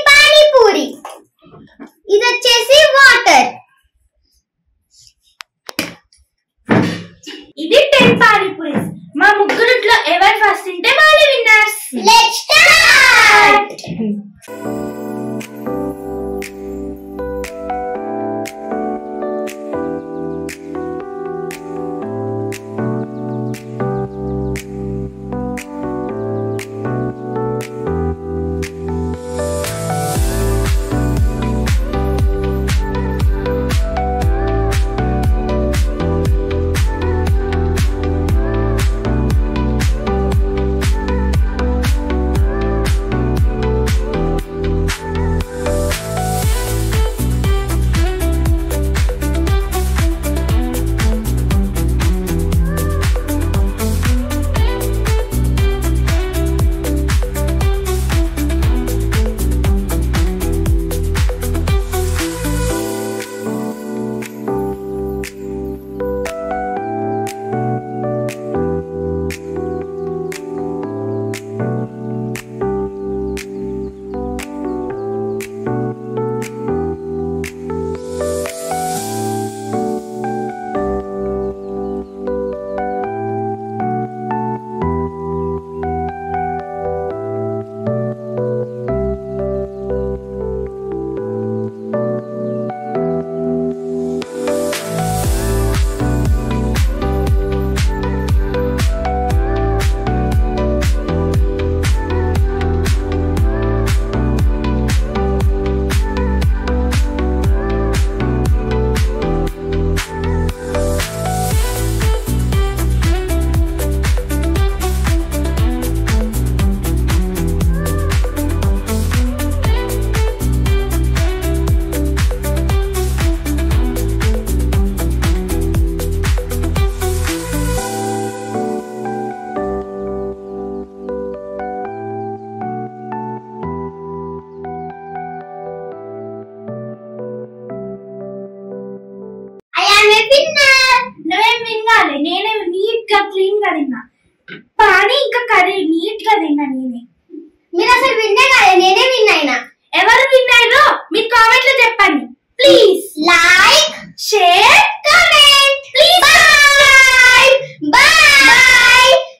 పానీపూరి, ఇది వచ్చేసి వాటర్. ఇది 10 పానీపూరీస్. మా ముగ్గురుట్లో ఎవరు ఫస్ట్ తింటే వాళ్ళే విన్నర్స్. Let's start. నువ్వేం విన్నాలి, నేనే నీట్ గా క్లీన్ గా తిన్నా. పానీ ఇంకా కర్రీ నీట్ గా తిన్నా నేనే. మీరు అసలు విన్నే కాదు, నేనే విన్ అయినా. ఎవరు విన్ అయ్యారో మీరు కామెంట్ లో చెప్పండి ప్లీజ్. Like, share, comment.